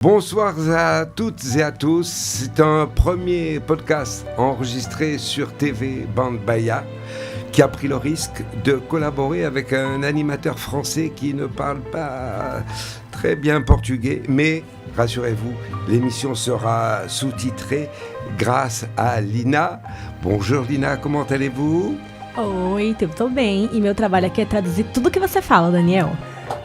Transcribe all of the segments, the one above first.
Bonsoir à toutes et à tous, c'est un premier podcast enregistré sur TV Band Baya qui a pris le risque de collaborer avec un animateur français qui ne parle pas très bien portugais, mais rassurez-vous, l'émission sera sous-titrée grâce à Lina. Bonjour Lina, comment allez-vous? Oi, eu tô bem e meu trabalho aqui é traduzir tudo que você fala, Daniel.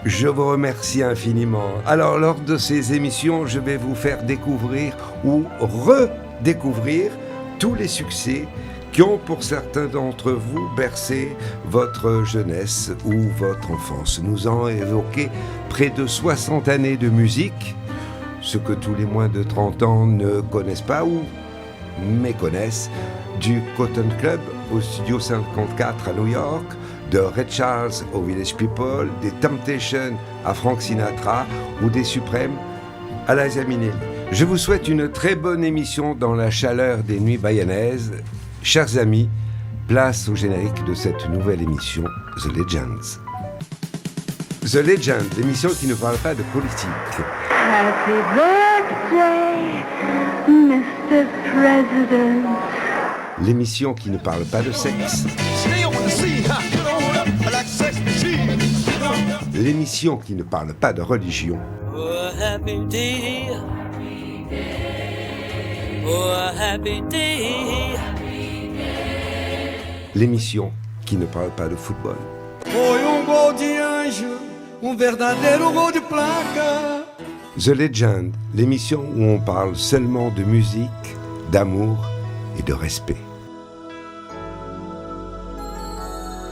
Je vous remercie infiniment. Alors, lors de ces émissions, je vais vous faire découvrir ou redécouvrir tous les succès qui ont, pour certains d'entre vous, bercé votre jeunesse ou votre enfance. Nous avons évoqué près de 60 années de musique, ce que tous les moins de 30 ans ne connaissent pas ou méconnaissent, du Cotton Club au Studio 54 à New York, de Ray Charles au Village People, des Temptations à Frank Sinatra ou des Suprêmes à Liza Minnelli. Je vous souhaite une très bonne émission dans la chaleur des nuits bayanaises. Chers amis, place au générique de cette nouvelle émission, The Legends. The Legend, l'émission qui ne parle pas de politique. Happy birthday, Mr. President. L'émission qui ne parle pas de sexe. L'émission qui ne parle pas de religion. Oh, happy day. Oh, happy day. L'émission qui ne parle pas de football. Foi gol de anjo, verdadeiro gol de placa. The Legend, l'émission où on parle seulement de musique, d'amour et de respect.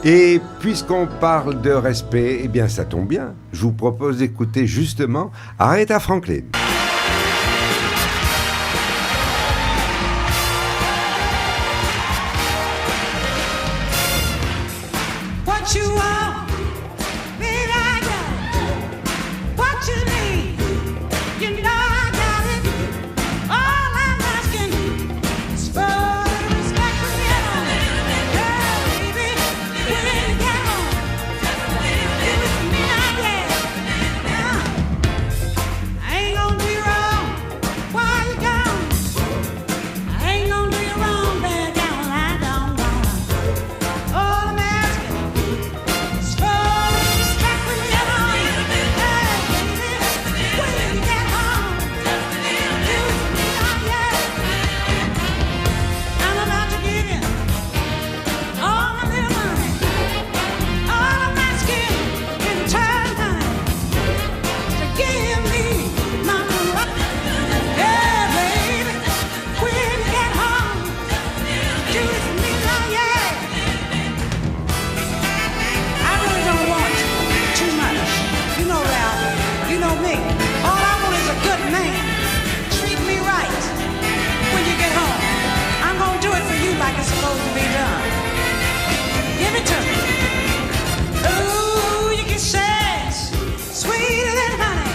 Et puisqu'on parle de respect, eh bien ça tombe bien. Je vous propose d'écouter justement Aretha Franklin. What you want, baby, I got it. What you need, you know I got it. All I'm asking is for the respect from you. Girl, baby, when you get home, give it to me now, yeah. I ain't gonna do you wrong while you're gone. I ain't gonna do you wrong, baby, down I don't know. All I'm asking is for the respect from you. Hey, baby, when you get home, give it to me now, yeah. I'm about to give you all my little money. All I'm asking in return, honey, is to give me my love. Yeah, baby, when you get home, give it to me now, yeah. I really don't want too much. You know, Ralph, you know me. All I want is a good man. Treat me right when you get home. I'm gonna do it for you like it's supposed to be done. Give it to me. Ooh, you can say it's sweeter than honey.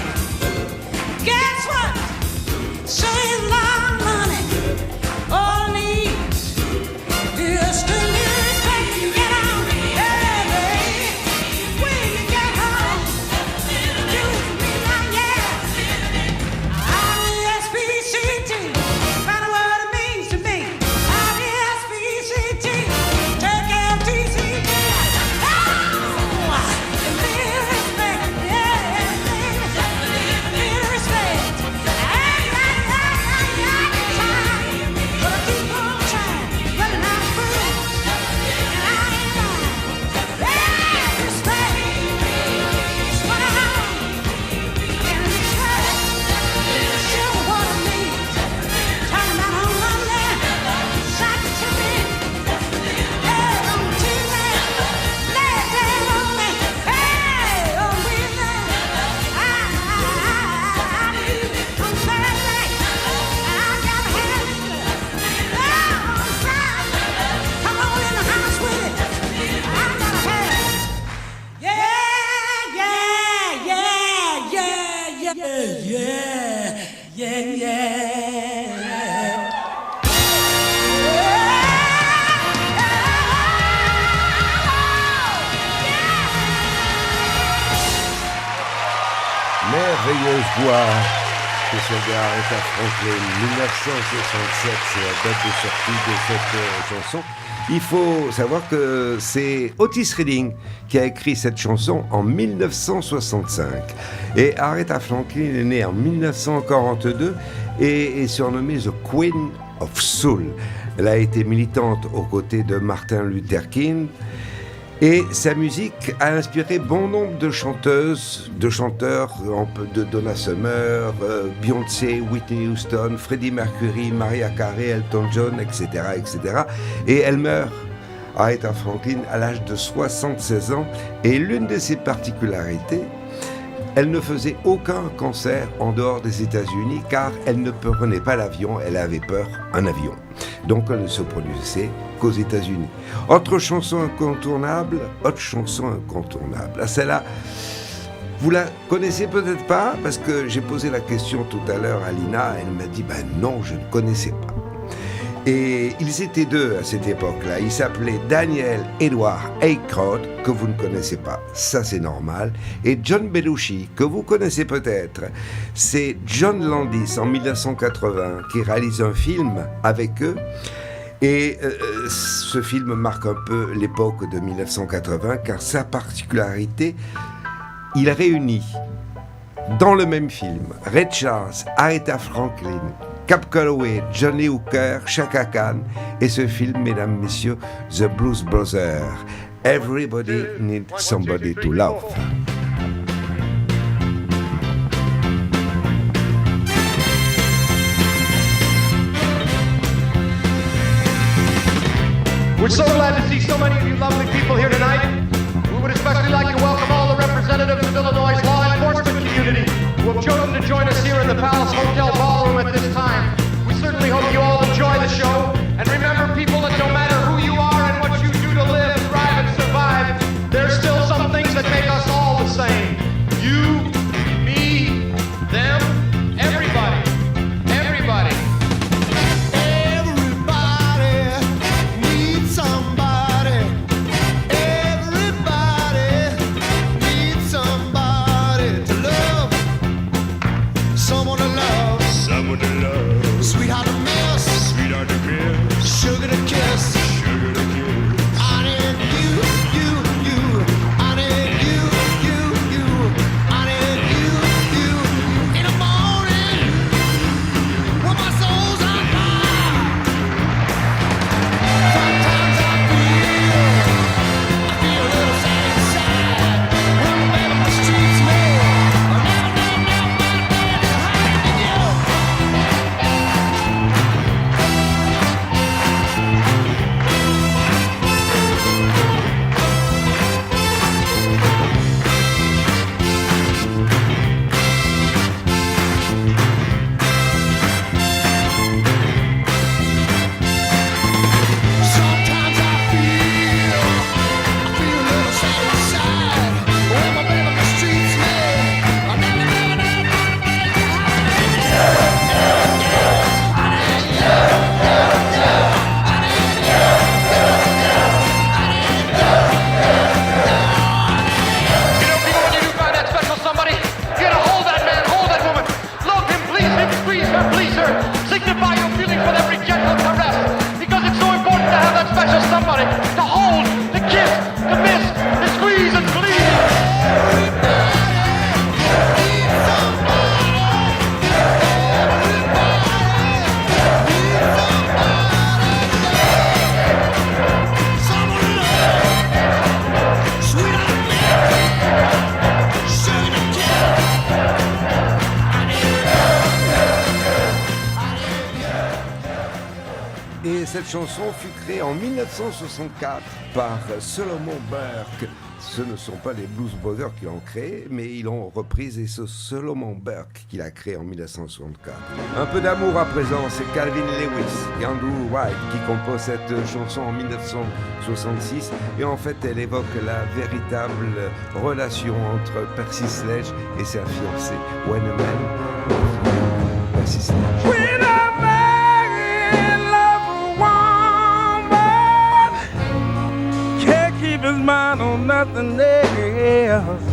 Guess what? Save a lot of money. All I need is to respect when you get home. Yeah, baby. When you get home, do it for me now, yeah. R-E-S-P-C-T, find out what it means to me. R-E-S-P-C-T, take care of T-C-T. Oh, a little respect, yeah, baby. A little respect. Ay, ay, ay, ay, ay, time. But I keep on trying, running out of food. And I ain't lying. Yeah, respect is what I want. And respect is sure what I need. Talking about on Monday, shot to me. Yeah, on Tuesday, lay it down on me. Hey, on Wednesday, I'm Thursday, I got a hand in it. On Friday, come on in the house with it. I got a hand. Yeah, yeah, yeah, yeah, yeah, yeah, yeah, yeah. Merveilleuse voix spécial de Aretha Franklin, 1967, c'est la date de sortie de cette chanson. Il faut savoir que c'est Otis Redding qui a écrit cette chanson en 1965. Et Aretha Franklin est née en 1942 et est surnommée The Queen of Soul. Elle a été militante aux côtés de Martin Luther King. Et sa musique a inspiré bon nombre de chanteuses, de chanteurs, de Donna Summer, Beyoncé, Whitney Houston, Freddie Mercury, Mariah Carey, Elton John, etc., etc. Et elle meurt, Aretha Franklin, à l'âge de 76 ans. Et l'une de ses particularités, elle ne faisait aucun concert en dehors des États-Unis car elle ne prenait pas l'avion, elle avait peur un avion. Donc elle ne se produisait qu'aux États-Unis. Autre chanson incontournable. Ah, celle-là, vous la connaissez peut-être pas parce que j'ai posé la question tout à l'heure à Lina, elle m'a dit non, je ne connaissais pas. Et ils étaient deux à cette époque-là. Ils s'appelaient Daniel Edward Aycroft, que vous ne connaissez pas, ça c'est normal, et John Belushi, que vous connaissez peut-être. C'est John Landis en 1980 qui réalise un film avec eux. Et ce film marque un peu l'époque de 1980 car sa particularité, il réunit dans le même film Ray Charles, Aretha Franklin, Cab Calloway, Johnny Hooker, Chaka Khan et ce film, mesdames, messieurs, The Blues Brothers. Everybody needs somebody to love. We're so glad to see so many of you lovely people here tonight. We would especially like to welcome all the representatives of Illinois' law enforcement community who have chosen to join us here in the Palace Hotel Ballroom at this time. We certainly hope you all enjoy the show. And remember, people, that no matter who you are and what you do to live, thrive, and survive, there's still some things that make us all the same. You, me, them, everybody. Everybody. Sweetheart to miss, sugar to kiss, I need you, I need you, I need you, in the morning, when my soul's on fire. Sometimes I feel a little sad inside, when my baby mistreats me. Cette chanson fut créée en 1964 par Solomon Burke. Ce ne sont pas les Blues Brothers qui l'ont créé, mais ils l'ont reprise et c'est Solomon Burke qui l'a créée en 1964. Un peu d'amour à présent, c'est Calvin Lewis et Andrew White qui composent cette chanson en 1966 et en fait elle évoque la véritable relation entre Percy Sledge et sa fiancée When a Man. Percy Sledge. His mind on nothing else.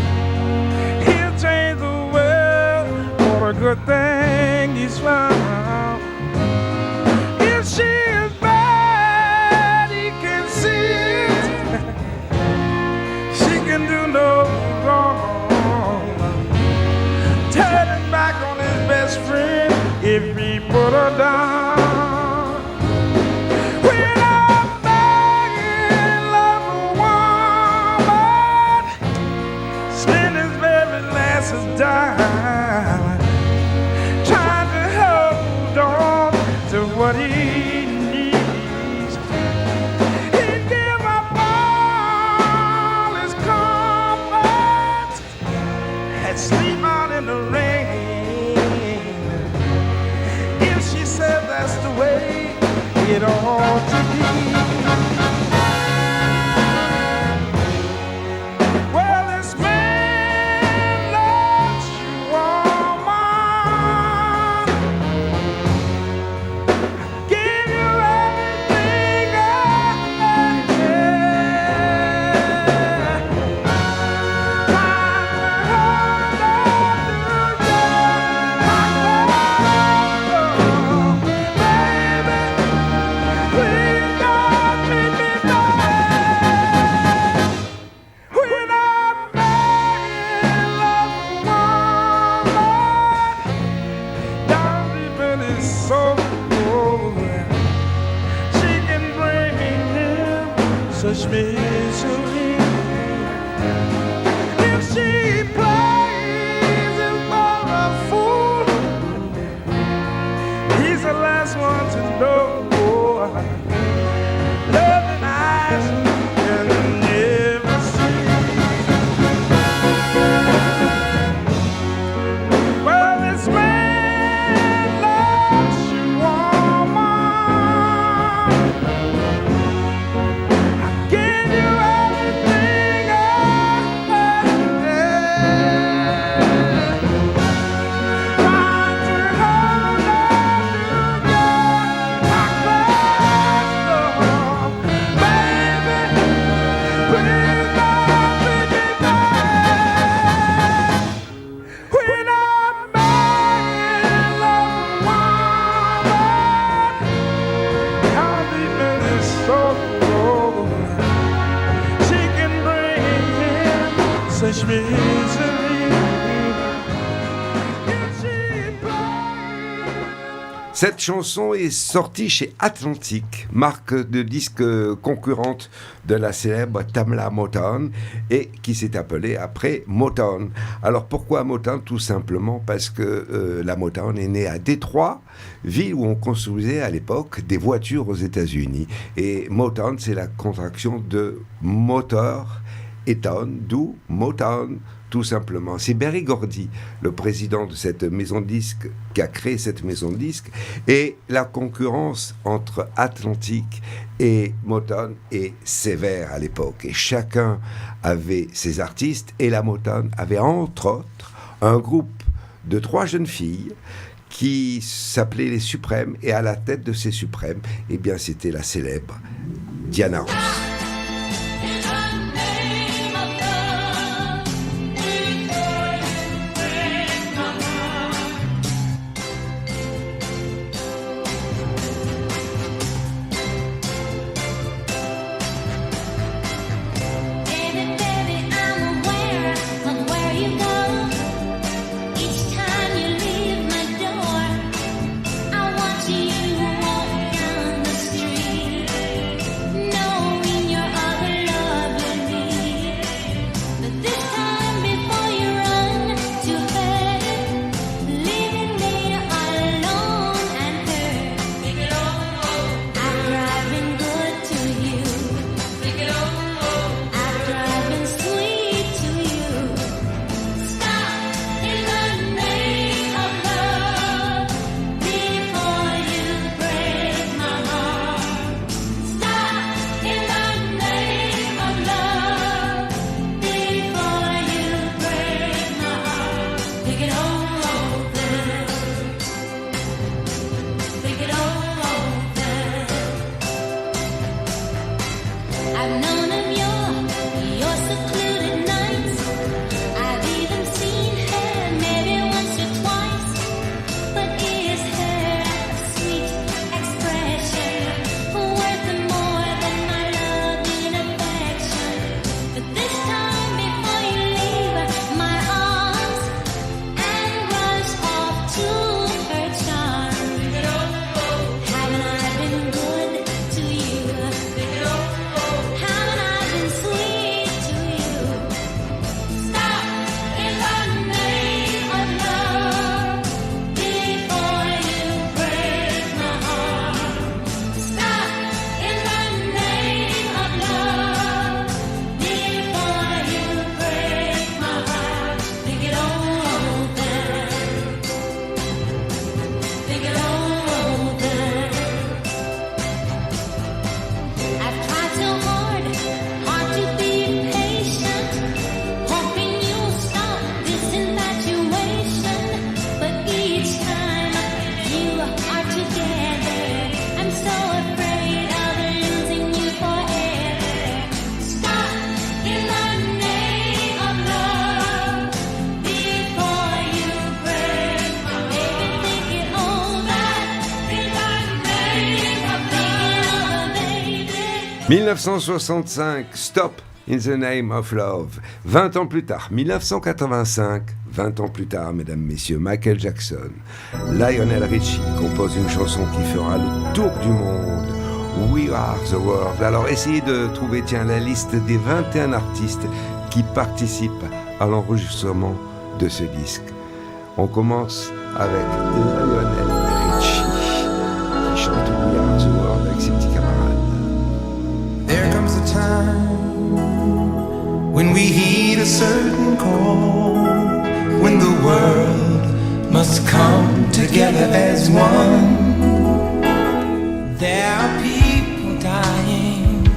He'll change the world for the good thing he's found. If she is bad, he can see it. She can do no wrong. Turning back on his best friend if he put her down. When I'm back in love with a woman, spend his very last dime, trying to hold on to what he needs. He give up all his comfort and sleep out in the rain. If she said that's the way it ought to be. Well, this man loves you, woman. Give you everything I had. Trying to hold on to you, baby. Please don't treat me bad. When I'm back in love with woman, down deep in his soul, she can bring him such misery. If she plays him for a fool, he's the last one to know. Loving eyes can never see. Well, this man loves you, woman. I give you everything I had. Trying to hold on to you, my glass door. Baby, please don't treat me bad. When I'm back in love with woman, how deep in his soul, she can bring him such misery. If she plays. Cette chanson est sortie chez Atlantic, marque de disque concurrente de la célèbre Tamla Motown et qui s'est appelée après Motown. Alors pourquoi Motown? Tout simplement parce que la Motown est née à Détroit, ville où on construisait à l'époque des voitures aux États-Unis. Et Motown, c'est la contraction de moteur et town, d'où Motown. Tout simplement. C'est Berry Gordy, le président de cette maison de disques, qui a créé cette maison de disques. Et la concurrence entre Atlantic et Motown est sévère à l'époque. Et chacun avait ses artistes. Et la Motown avait entre autres un groupe de 3 jeunes filles qui s'appelait les Suprêmes. Et à la tête de ces Suprêmes, eh bien, c'était la célèbre Diana Ross. Knowing are together. I'm so afraid of losing you forever. Stop in the name of love before you break. Maybe think it over in the name of love, baby. 1965, Stop in the Name of Love. 20 ans plus tard, 1985, 20 ans plus tard, mesdames, messieurs, Michael Jackson, Lionel Richie compose une chanson qui fera le tour du monde. We Are the World. Alors essayez de trouver, la liste des 21 artistes qui participent à l'enregistrement de ce disque. On commence avec Lionel Richie qui chante We Are the World avec ses petits camarades. There comes a time when we heed a certain call, when the world must come together as one. There are people dying.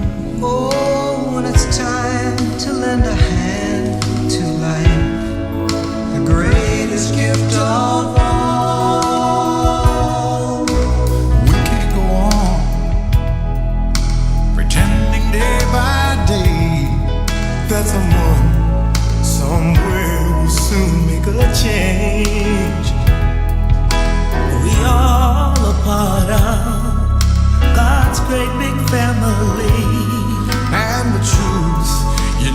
Oh, when it's time to lend a hand to life, the greatest gift of all. We can't go on pretending day by day that someone somewhere will soon make a change. We all a part of God's great big family. And the truth,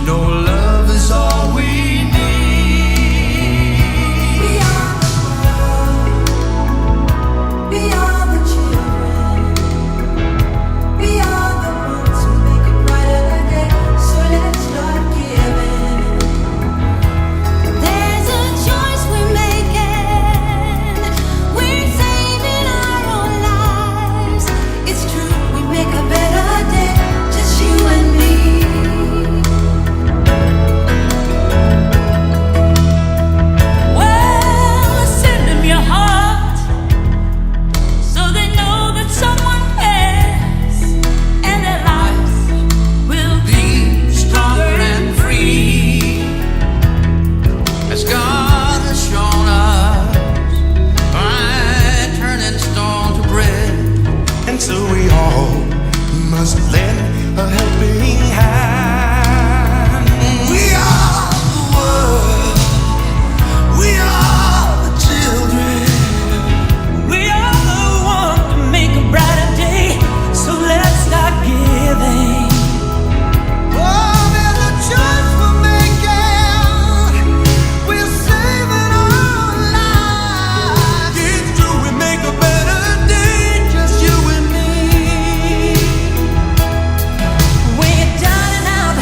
love is all we need. We are the world. We are the children. We are the ones who make a brighter day. So let's start giving. There's a choice we're making. We're saving our own lives. It's true, we make a better day. Just you and me. Well, send them your heart so they know that someone cares, and their lives will be stronger and free, as God has shown us by turning stone to bread. And so we all must lend a helping hand. We are the world. We are the children. We are the ones to make a brighter day. So let's start giving. Oh, there's a choice we're making. We're saving our lives. It's true, we make a better day. Just you and me. When you're down and out,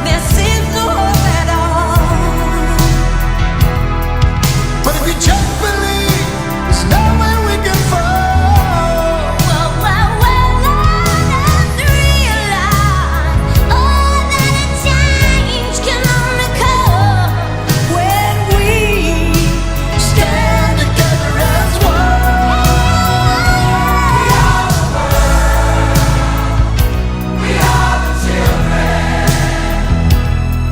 there seems no hope at all. But if you just believe, there's nowhere we can fall. Well, let's realize, that a change can only come when we stand together as one. We are the children.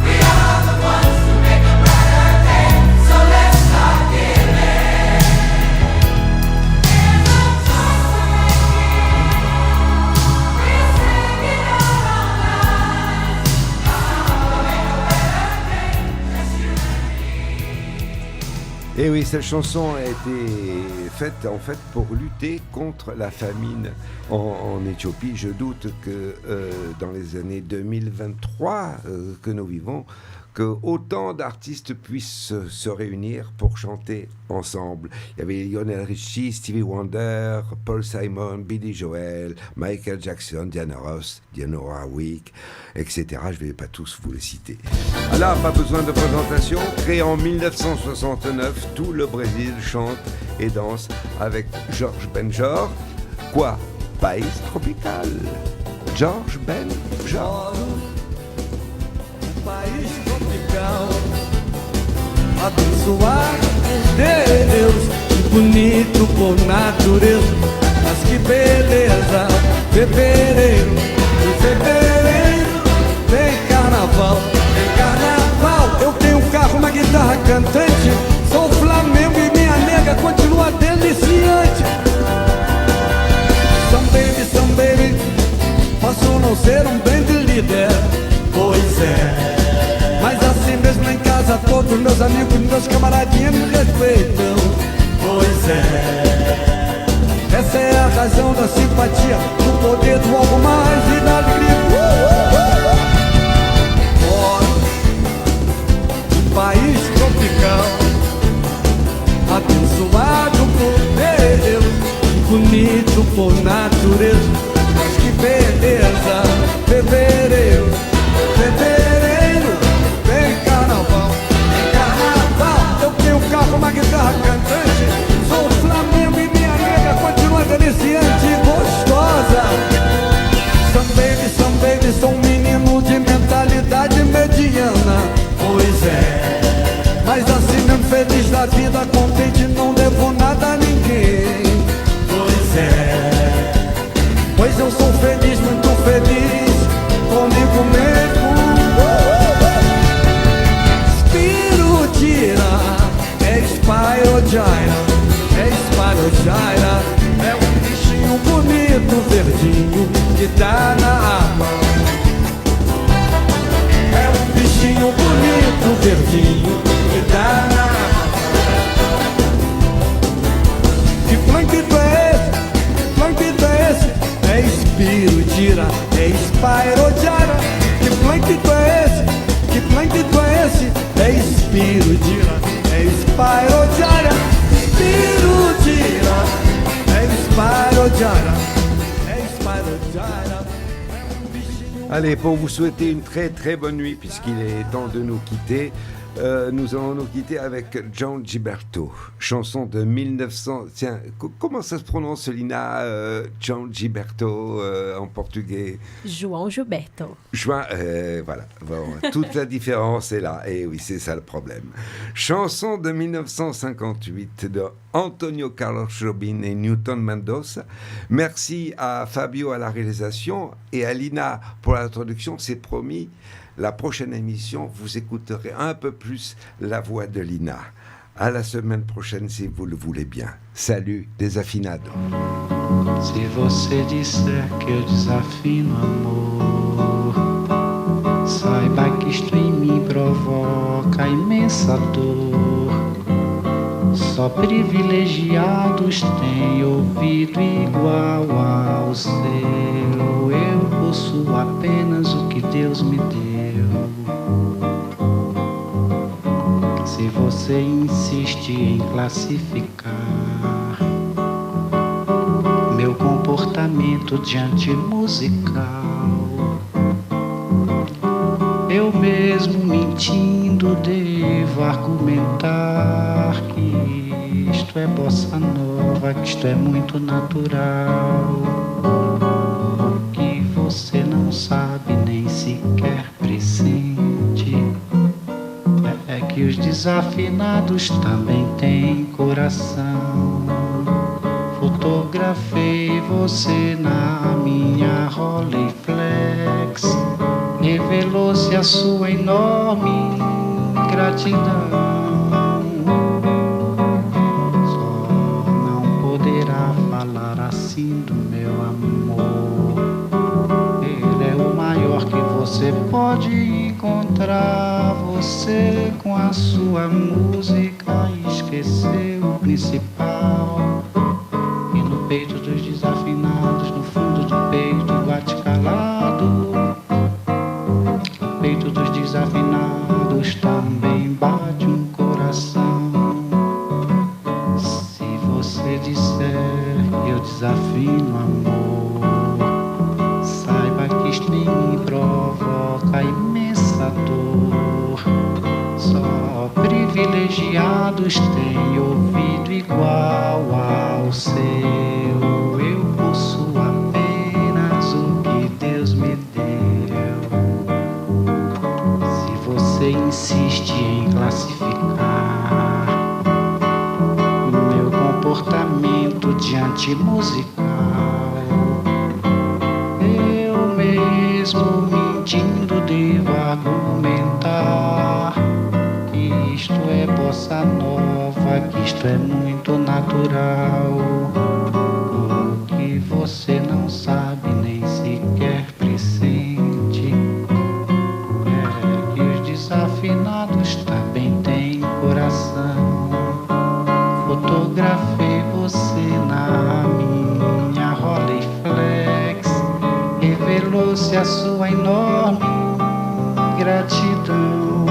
We are the ones who make a brighter day. So let's start giving. There's a choice we're making. We're saving our lives. Et oui, cette chanson a été faite en fait pour lutter contre la famine en Éthiopie. Je doute que dans les années 2023 que nous vivons, que autant d'artistes puissent se réunir pour chanter ensemble. Il y avait Lionel Richie, Stevie Wonder, Paul Simon, Billy Joel, Michael Jackson, Diana Ross, Dionne Warwick, etc. Je ne vais pas tous vous les citer. Là, pas besoin de présentation. Créé en 1969, tout le Brésil chante et danse avec Jorge Benjor. Quoi? País tropical. Jorge Benjor. País tropical, abençoado por Deus, que bonito por natureza, mas que beleza, fevereiro, em fevereiro tem carnaval, eu tenho um carro, uma guitarra cantante, sou Flamengo e minha nega continua deliciante. amigos, meus camaradinhas me respeitam. Pois é, essa é a razão da simpatia, do poder do algo mais e da alegria. Um país tropical, abençoado por Deus, bonito por natureza. Mas que beleza, fevereiro, fevereiro, vem carnaval, vem carnaval. Eu tenho um carro, uma guitarra cantante, sou Flamengo e minha nega continua deliciante e gostosa. Some baby, sou um menino de mentalidade mediana. Pois é, mas assim mesmo feliz da vida, contente, não devo nada a ninguém. Pois é, pois eu sou feliz, muito feliz comigo mesmo. Spirutira, é Spirogyra, é Spirogyra, é um bichinho bonito, verdinho, que dá na água. É um bichinho bonito, verdinho, que dá na água. Que plâncton é esse? Que plâncton é esse? É Spirutira, é Spirogyra. Que plâncton é esse? Que plâncton é esse? É Spirutira, é Spirogyra. Spirutira, é Spirogyra, é Spirogyra. Allez, pour vous souhaiter une très très bonne nuit, puisqu'il est temps de nous quitter, nous allons nous quitter avec João Gilberto, chanson de 1900... Tiens, comment ça se prononce, Lina, João Gilberto en portugais? João Gilberto. Voilà, bon, toute la différence est là, et oui, c'est ça le problème. Chanson de 1958 de Antonio Carlos Jobim et Newton Mendoza. Merci à Fabio à la réalisation et à Lina pour la traduction. C'est promis, la prochaine émission, vous écouterez un peu plus la voix de Lina. À la semaine prochaine, si vous le voulez bien. Salut, Desafinado. Se você disser que eu desafino amor, saiba que isto em mim provoca imensa dor. Só privilegiados têm ouvido igual ao seu. Eu possuo apenas o que Deus me deu. Se você insiste em classificar meu comportamento diante musical, eu mesmo mentindo devo argumentar que isto é bossa nova, que isto é muito natural. O que você não sabe nem sequer pressente é que os desafinados também têm coração. Fotografei você na minha Rolleiflex, revelou-se a sua enorme gratidão. Só não poderá falar assim do meu amor. Ele é o maior que você pode encontrar. Você com a sua música esqueceu o principal. E no peito dos desafinados, no fundo do peito bate calado. No peito dos desafinados também bate um coração. Se você disser que eu desafino amor, saiba que isto em mim provoca imensa dor. Só privilegiados têm ouvido igual ao seu. Eu possuo apenas o que Deus me deu. Se você insiste em classificar meu comportamento diante musical, eu mesmo mentindo devo argumentar que isto é bossa nova, que isto é muito natural. O que você não sabe nem sequer pressente é que os desafinados também têm sua enorme gratidão.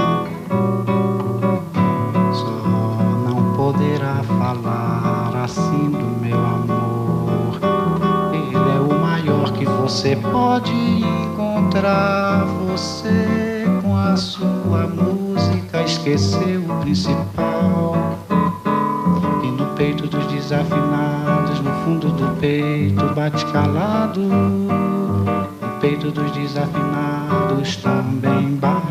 Só não poderá falar assim do meu amor. Ele é o maior que você pode encontrar. Você com a sua música esqueceu o principal. E no peito dos desafinados, no fundo do peito bate calado. No peito dos desafinados também bate.